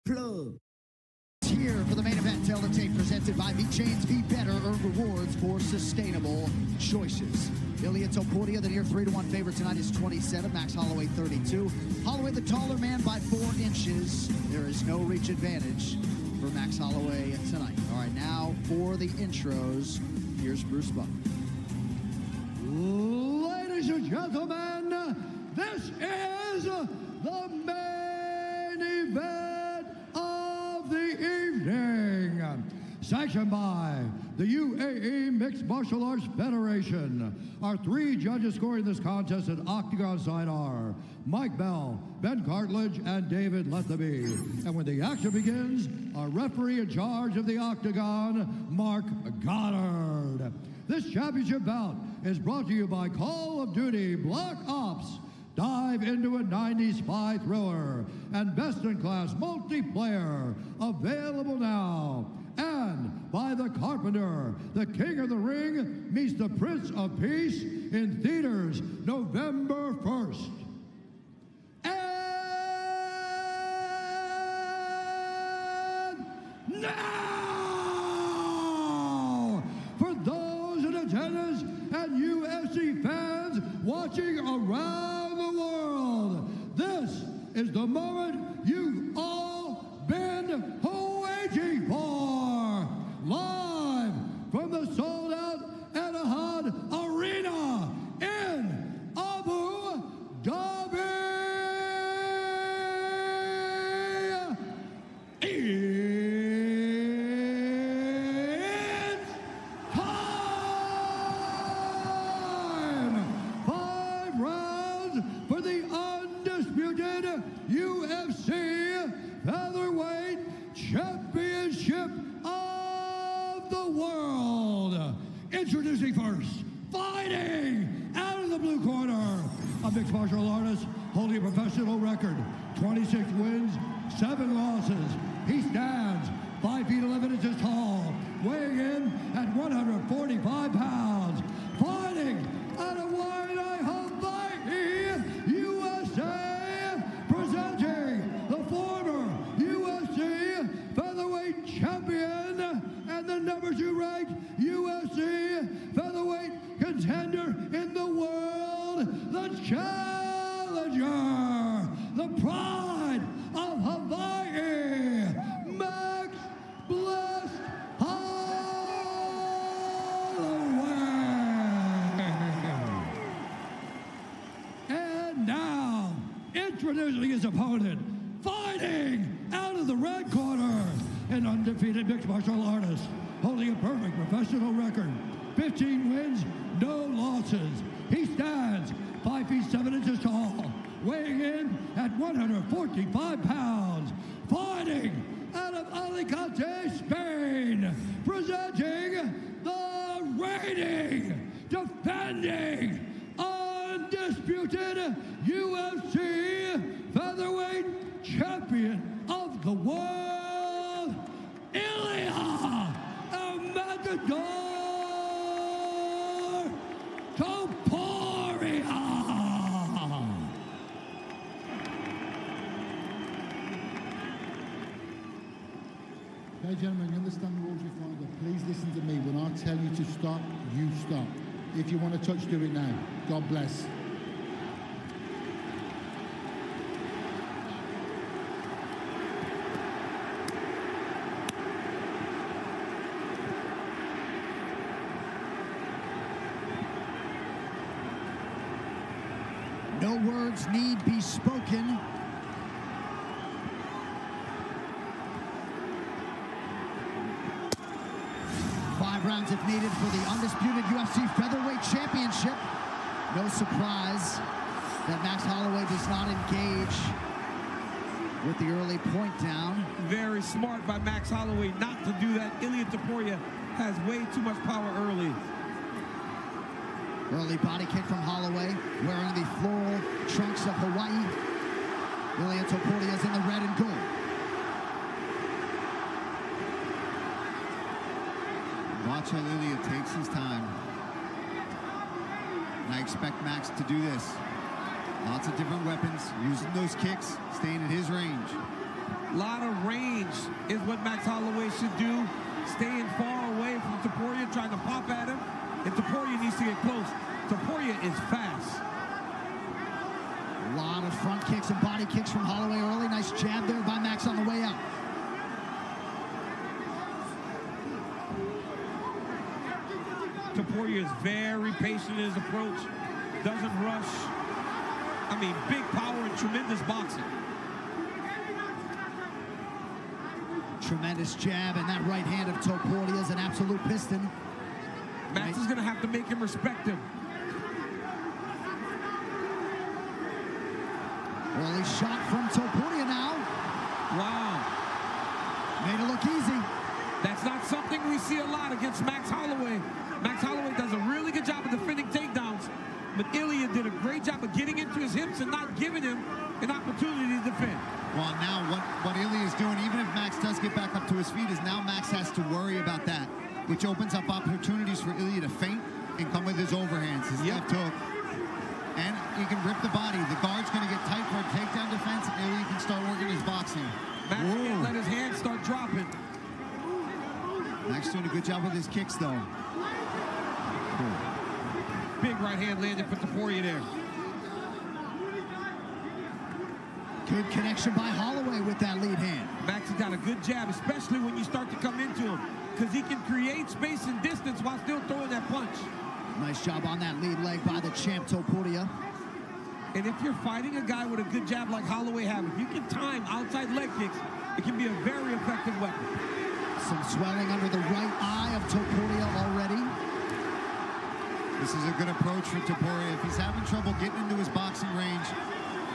Plug. Here for the main event, Tell the Tape, presented by V Chains. Be better, earn rewards for sustainable choices. Ilia Topuria, the near 3-1 favorite tonight, is 27. Max Holloway, 32. Holloway, the taller man by 4 inches. There is no reach advantage for Max Holloway tonight. All right, now for the intros, here's Bruce Buck. Ladies and gentlemen, this is the main event of the evening, sanctioned by the UAE Mixed Martial Arts Federation. Our 3 judges scoring this contest at Octagon side are Mike Bell, Ben Cartledge, and David Lethaby. And when the action begins, our referee in charge of the Octagon, Mark Goddard. This championship bout is brought to you by Call of Duty Black Ops. Dive into a 90s spy thriller and best-in-class multiplayer, available now. And by The Carpenter, the King of the Ring meets the Prince of Peace in theaters November 1st. And now, for those in attendance and UFC fans watching around the world, this is the moment you've all been waiting for. Live from the sold-out Etihad Arena in Abu Dhabi. It's time! 5 rounds for the undisputed UFC Featherweight Championship of the world. Introducing first, fighting out of the blue corner, a mixed martial artist holding a professional record, 26 wins, 7 losses. He stands 5 feet 11 inches tall, weighing in at 145 pounds. Fighting out of Hawaii, USA, presenting the former UFC featherweight champion and the number 2 ranked UFC featherweight contender in the world, the challenger, the pride of Hawaii, Max Blessed Holloway. And now, introducing his opponent, fighting out of the red corner, an undefeated mixed martial artist, holding a perfect professional record, 15 wins, no losses. He stands 5 feet 7 inches tall, weighing in at 145 pounds, fighting out of Alicante, Spain, presenting the reigning, defending, undisputed UFC featherweight champion of the world, Ilia Topuria. Okay, gentlemen, you understand the rules you find, but please listen to me. When I tell you to stop, you stop. If you want to touch, do it now. God bless. No words need be spoken. Five rounds if needed for the undisputed UFC Featherweight Championship. No surprise that Max Holloway does not engage with the early point down. Very smart by Max Holloway not to do that. Ilia Topuria has way too much power early. Early body kick from Holloway, wearing the floral trunks of Hawaii. Ilia Topuria is in the red and gold. Watch how Ilia takes his time. And I expect Max to do this. Lots of different weapons, using those kicks, staying at his range. A lot of range is what Max Holloway should do. Staying far away from Topuria, trying to pop at him. And Topuria needs to get close. Topuria is fast. A lot of front kicks and body kicks from Holloway early. Nice jab there by Max on the way out. Topuria is very patient in his approach. Doesn't rush. I mean, big power and tremendous boxing. Tremendous jab, and that right hand of Topuria is an absolute piston. Max is going to have to make him respect him. Early shot from Topuria now. Wow. Made it look easy. That's not something we see a lot against Max Holloway. Max Holloway does a really good job of defending takedowns, but Ilia did a great job of getting into his hips and not giving him an opportunity to defend. Well, now what Ilia is doing, even if Max does get back up to his feet, is now Max has to worry about that, which opens up opportunities for Ilia to feint and come with his overhands, his left hook. And he can rip the body. The guard's going to get tight for a takedown defense, and Ilia can start working his boxing. Max can't let his hands start dropping. Max doing a good job with his kicks, though. Big right hand landed for Topuria there. Good connection by Holloway with that lead hand. Max has got a good jab, especially when you start to come into him, because he can create space and distance while still throwing that punch. Nice job on that lead leg by the champ Topuria. And if you're fighting a guy with a good jab like Holloway have, if you can time outside leg kicks, it can be a very effective weapon. Some swelling under the right eye of Topuria already. This is a good approach for Topuria. If he's having trouble getting into his boxing range,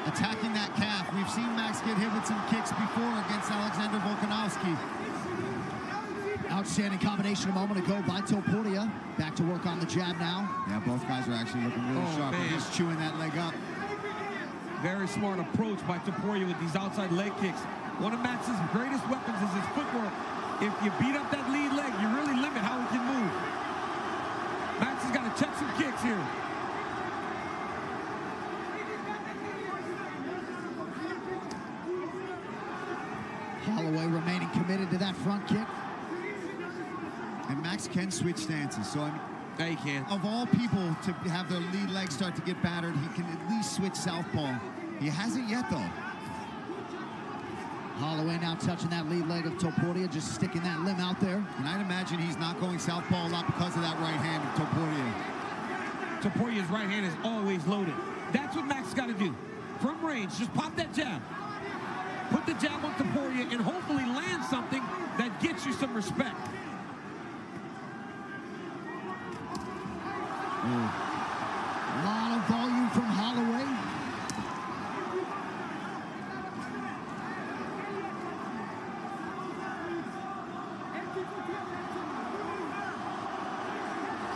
attacking that calf. We've seen Max get hit with some kicks before against Alexander Volkanovski. Outstanding combination a moment ago by Topuria. Back to work on the jab now. Yeah, both guys are actually looking really sharp. Man. He's chewing that leg up. Very smart approach by Topuria with these outside leg kicks. One of Max's greatest weapons is his footwork. If you beat up that lead leg, you really limit how he can move. Max has got to check some kicks here. Holloway remaining committed to that front kick. And Max can switch stances, so I mean, Yeah, he can. of all people to have their lead leg start to get battered, he can at least switch southpaw. He hasn't yet, though. Holloway now touching that lead leg of Topuria, just sticking that limb out there. And I'd imagine he's not going southpaw a lot because of that right hand of Topuria. Topuria's right hand is always loaded. That's what Max got to do. From range, just pop that jab. Put the jab on Topuria and hopefully land something that gets you some respect. A lot of volume from Holloway.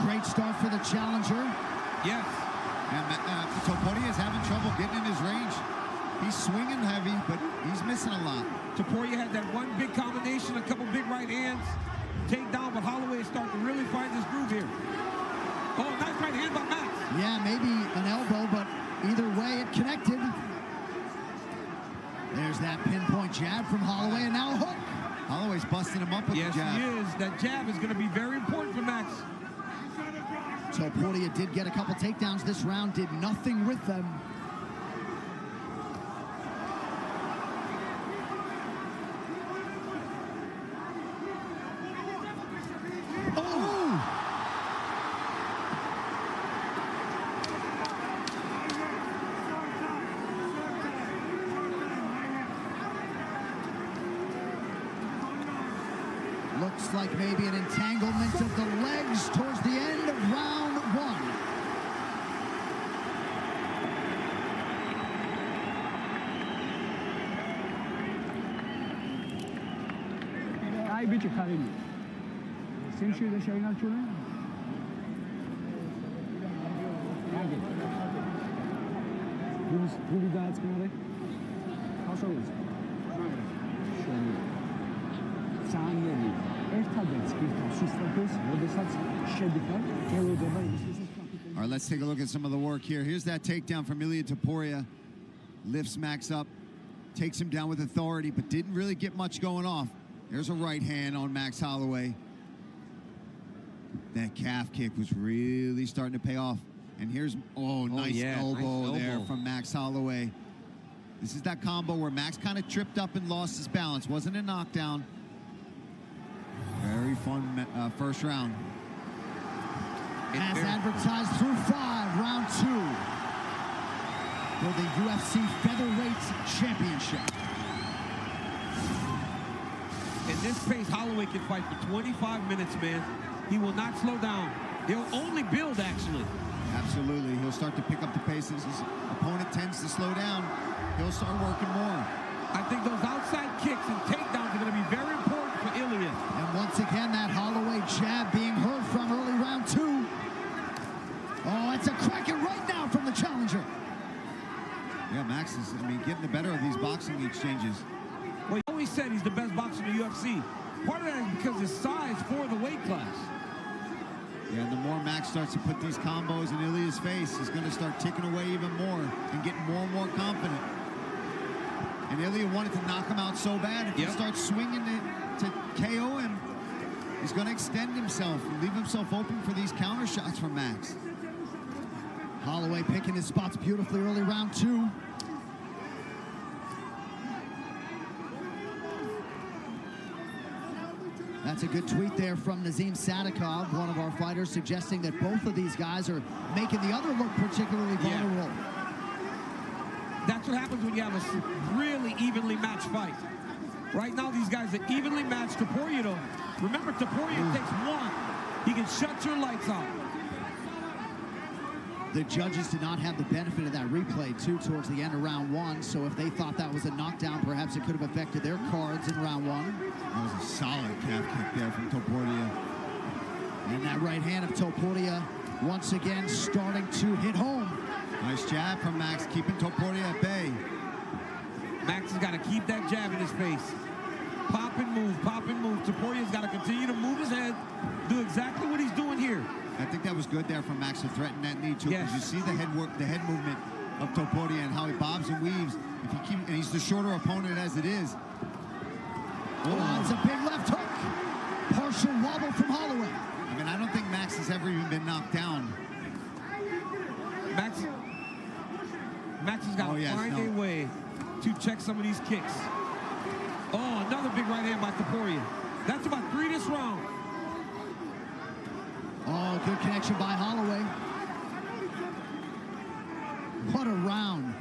Great start for the challenger. Yes. And Topuria is having trouble getting in his range. He's swinging heavy, but he's missing a lot. Topuria had that one big combination, a couple big right hands, take down, but Holloway is starting to really find his groove here. Oh, nice right hand by Max. Yeah, maybe an elbow, but either way it connected. There's that pinpoint jab from Holloway, and now a hook. Holloway's busting him up with Yes, the jab. he is. That jab is going to be very important for Max. Topuria did get a couple takedowns this round, did nothing with them. Looks like maybe an entanglement of the legs towards the end of round one. I bet you carry Since you're the China children. Who did that? How so is All right, let's take a look at some of the work here. Here's that takedown from Ilia Topuria. Lifts Max up. takes him down with authority, but didn't really get much going off. There's a right hand on Max Holloway. That calf kick was really starting to pay off. And here's, nice elbow there from Max Holloway. This is that combo where Max kind of tripped up and lost his balance. Wasn't a knockdown. Very fun first round. As advertised through 5, round 2 for the UFC Featherweight Championship. In this pace, Holloway can fight for 25 minutes, man. He will not slow down. He'll only build, actually. Absolutely. He'll start to pick up the pace as his opponent tends to slow down. He'll start working more. I think those outside kicks and takedowns are going to be very important for Ilia. And once again, that Holloway jab being heard from early round 2. Oh, it's a cracking right now from the challenger. Yeah, Max is, getting the better of these boxing exchanges. Well, he always said he's the best boxer in the UFC. Part of that is because his size for the weight class. Yeah, and the more Max starts to put these combos in Ilia's face, he's going to start ticking away even more and getting more and more confident. And Ilia wanted to knock him out so bad. If he starts swinging to KO him, he's going to extend himself and leave himself open for these counter shots from Max. Holloway picking his spots beautifully early round 2. That's a good tweet there from Nazim Sadikov, one of our fighters, suggesting that both of these guys are making the other look particularly vulnerable. That's what happens when you have a really evenly matched fight. Right now, these guys are evenly matched. Topuria, though, remember, Topuria takes one. He can shut your lights out. The judges did not have the benefit of that replay, too, towards the end of round 1. So if they thought that was a knockdown, perhaps it could have affected their cards in round 1. That was a solid calf kick there from Topuria. And that right hand of Topuria once again starting to hit home. Nice jab from Max, keeping Topuria at bay. Max has got to keep that jab in his face. Pop and move, pop and move. Topuria's got to continue to move his head, do exactly what he's doing here. I think that was good there from Max to threaten that knee too, because you see the head movement of Topuria and how he bobs and weaves. And he's the shorter opponent as it is. Oh, it's a big left hook. Partial wobble from Holloway. I don't think Max has ever even been knocked down. Max has got to find a way to check some of these kicks. Oh, another big right hand by Topuria. That's about 3 this round. Oh, good connection by Holloway. What a round.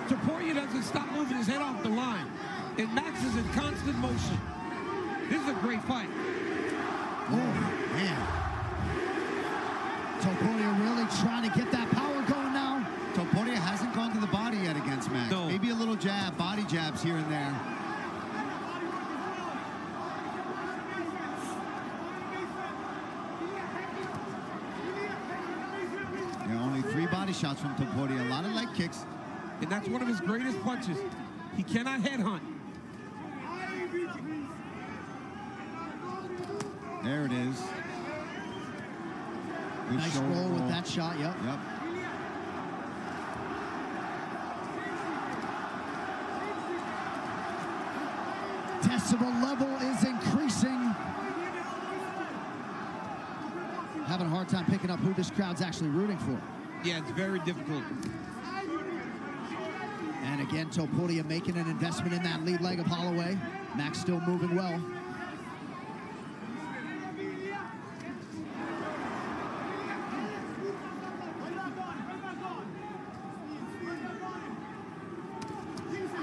Topuria doesn't stop moving his head off the line. And Max is in constant motion. This is a great fight. Oh, man. Topuria really trying to get that power going now. Topuria hasn't gone to the body yet against Max. No. Maybe a little jab, body jabs here and there. Only 3 body shots from Topuria. A lot of leg kicks. And that's one of his greatest punches. He cannot headhunt. There it is. Good nice roll with that shot, yep. Decibel level is increasing. Having a hard time picking up who this crowd's actually rooting for. Yeah, it's very difficult. And again, Topuria making an investment in that lead leg of Holloway. Max still moving well.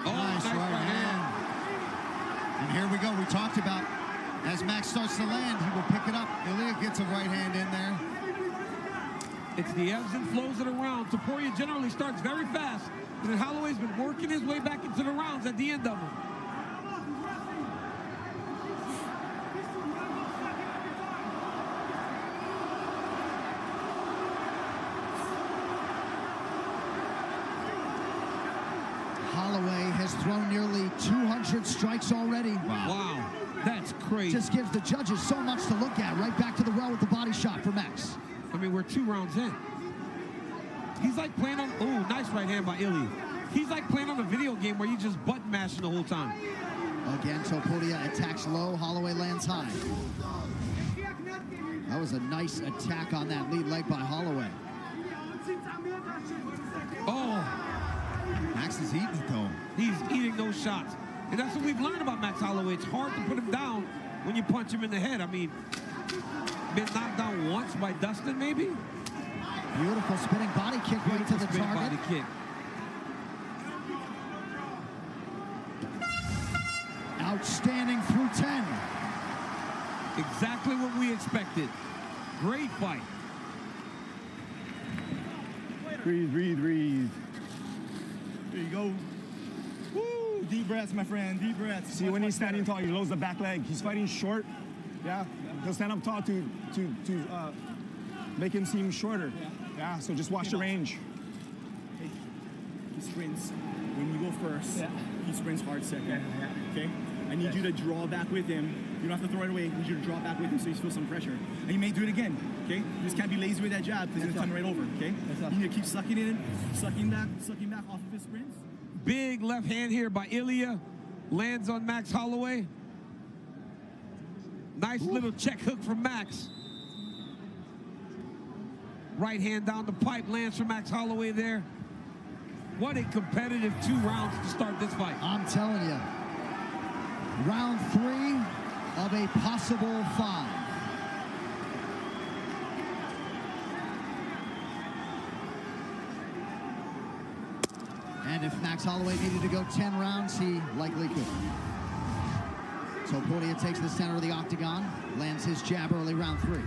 Nice right hand. And here we go. We talked about as Max starts to land, he will pick it up. Ilia gets a right hand in there. It's the ebbs and flows of the round. Topuria generally starts very fast, and then Holloway's been working his way back into the rounds at the end of them. Holloway has thrown nearly 200 strikes already. Wow, that's crazy. Just gives the judges so much to look at. Right back to the well with the body shot for Max. I mean, we're 2 rounds in. He's like playing on, oh, nice right hand by Ilia. He's like playing on a video game where you just button mashing the whole time. Again, Topuria attacks low. Holloway lands high. That was a nice attack on that lead leg by Holloway. Oh, Max is eating it, though. he's eating those shots. And that's what we've learned about Max Holloway. It's hard to put him down when you punch him in the head. I mean, been knocked down once by Dustin, maybe? Beautiful spinning body kick right to the Spin target. body kick. Outstanding through 10. Exactly what we expected. Great fight. Breathe, breathe, breathe. There you go. Woo! Deep breaths, my friend. Deep breaths. See, when he's standing tall, he loads the back leg. He's fighting short. Yeah, he'll stand up tall to make him seem shorter. Yeah, so just watch the range. Hey, he sprints when you go first. Yeah. He sprints hard second. Yeah. Okay? I need you to draw back with him. You don't have to throw it away. I need you to draw back with him so you feel some pressure. And you may do it again. Okay? You just can't be lazy with that jab because it's coming right over. Okay? You need to keep sucking it in, sucking back off of his sprints. Big left hand here by Ilia. Lands on Max Holloway. Nice little check hook from Max. Right hand down the pipe, lands for Max Holloway there. What a competitive 2 rounds to start this fight. I'm telling you. Round 3 of a possible 5. And if Max Holloway needed to go 10 rounds, he likely could. Topuria takes the center of the octagon, lands his jab early, round 3.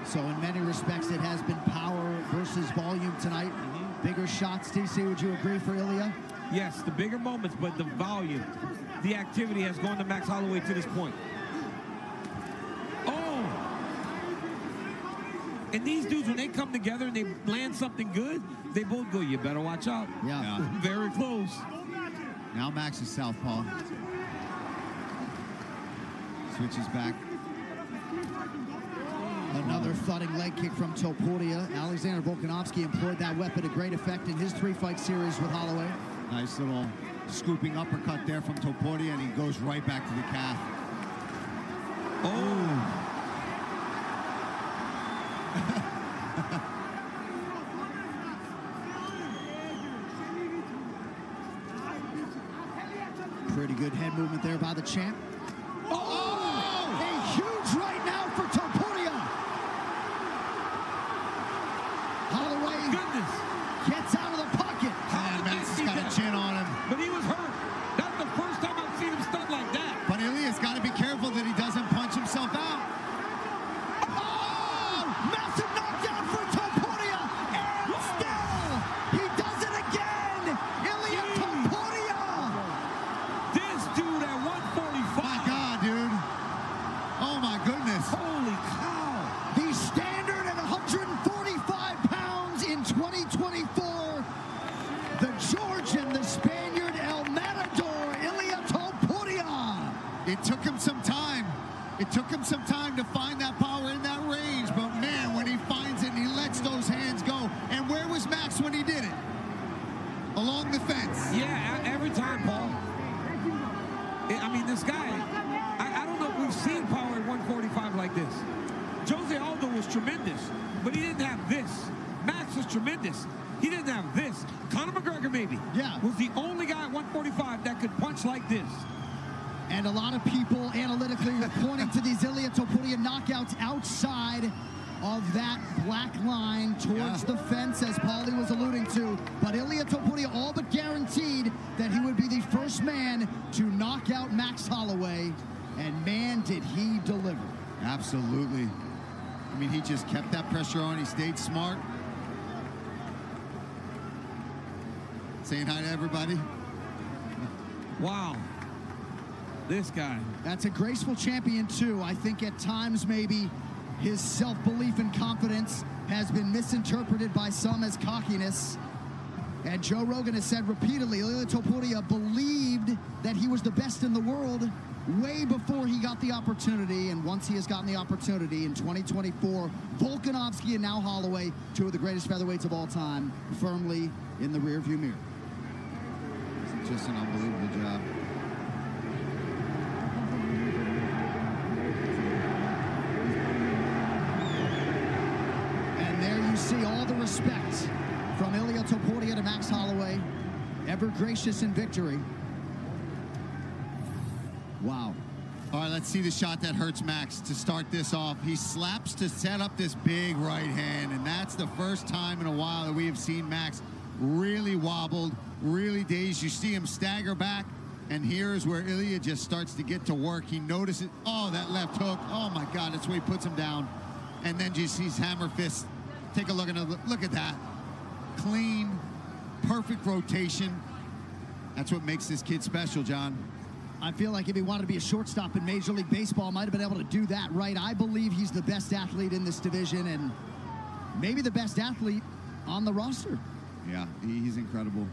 So in many respects, it has been power versus volume tonight. Bigger shots, DC, would you agree for Ilia? Yes, the bigger moments, but the volume, the activity has gone to Max Holloway to this point. Oh! And these dudes, when they come together and they land something good, they both go, you better watch out. Yeah. Very close. Now Max is southpaw. Switches back. Another thudding leg kick from Topuria. Alexander Volkanovski employed that weapon to great effect in his 3-fight series with Holloway. Nice little scooping uppercut there from Topuria, and he goes right back to the calf. Oh! Pretty good head movement there by the champ. Oh! A huge right now for Topuria. Holloway Goodness! gets out of the pocket. And Max has got a chin on him. But he was hurt. That's the first time I've seen him stunned like that. But Ilia's got to be careful that he doesn't punch himself out. Oh! Massive knockdown for Topuria. And still, he does it again. Ilia Topuria. This dude at 145. My God, dude. Oh, my goodness. Holy cow. The standard at 145 pounds in 2024. The Georgian, the Spaniard, El Matador, Ilia Topuria. It took him some time. It took him some time to find that power in that range. But, man, when he finds it and he lets those hands go. And where was Max when he did it? Along the fence. Yeah, every time, Paul. I mean, this guy, I don't know if we've seen power at 145 like this. Jose Aldo was tremendous, but he didn't have this. Max was tremendous. He didn't have this. Conor McGregor, maybe, was the only guy at 145 that could punch like this. And a lot of people analytically are pointing to these Ilia Topuria knockouts outside of that black line towards the fence, as Paulie was alluding to. But Ilia Topuria all but guaranteed that he would be the first man to knock out Max Holloway. And man, did he deliver. Absolutely. I mean, he just kept that pressure on. He stayed smart. Saying hi to everybody. Wow. This guy. That's a graceful champion, too. I think at times maybe his self-belief and confidence has been misinterpreted by some as cockiness. And Joe Rogan has said repeatedly, Ilia Topuria believed that he was the best in the world way before he got the opportunity, and once he has gotten the opportunity in 2024, Volkanovski and now Holloway, two of the greatest featherweights of all time, firmly in the rearview mirror. It's just an unbelievable job. And there you see all the respect from Ilia Topuria to Max Holloway, ever gracious in victory. Wow. All right, let's see the shot that hurts Max to start this off. He slaps to set up this big right hand, and that's the first time in a while that we have seen Max really wobbled, really dazed. You see him stagger back, and here's where Ilia just starts to get to work. He notices, oh, that left hook. Oh, my God, that's where he puts him down. And then just sees hammer fist. Take a look at that. Clean, perfect rotation. That's what makes this kid special, John. I feel like if he wanted to be a shortstop in Major League Baseball, might have been able to do that right. I believe he's the best athlete in this division and maybe the best athlete on the roster. Yeah, he's incredible.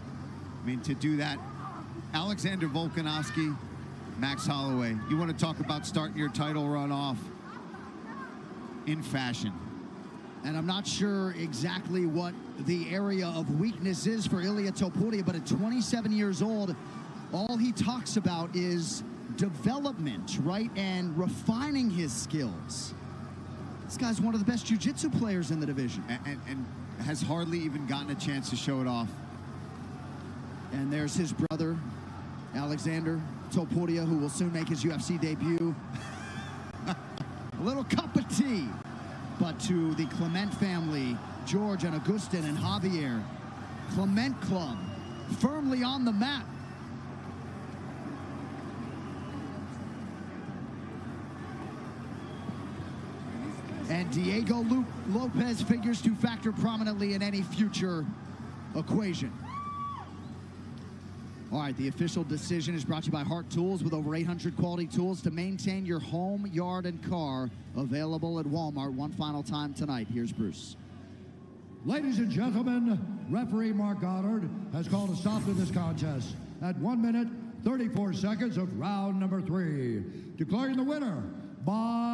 I mean, to do that, Alexander Volkanovski, Max Holloway. You want to talk about starting your title run off in fashion. And I'm not sure exactly what the area of weakness is for Ilia Topuria, but at 27 years old, all he talks about is development, right? And refining his skills. This guy's one of the best jiu-jitsu players in the division. And has hardly even gotten a chance to show it off. And there's his brother, Alexander Topuria, who will soon make his UFC debut. A little cup of tea. But to the Clement family, George and Augustin and Javier, Clement Club, firmly on the map. And Diego Lopez figures to factor prominently in any future equation. All right, the official decision is brought to you by Hart Tools, with over 800 quality tools to maintain your home, yard, and car. Available at Walmart one final time tonight. Here's Bruce. Ladies and gentlemen, referee Mark Goddard has called a stop to this contest at 1 minute, 34 seconds of round number 3, declaring the winner by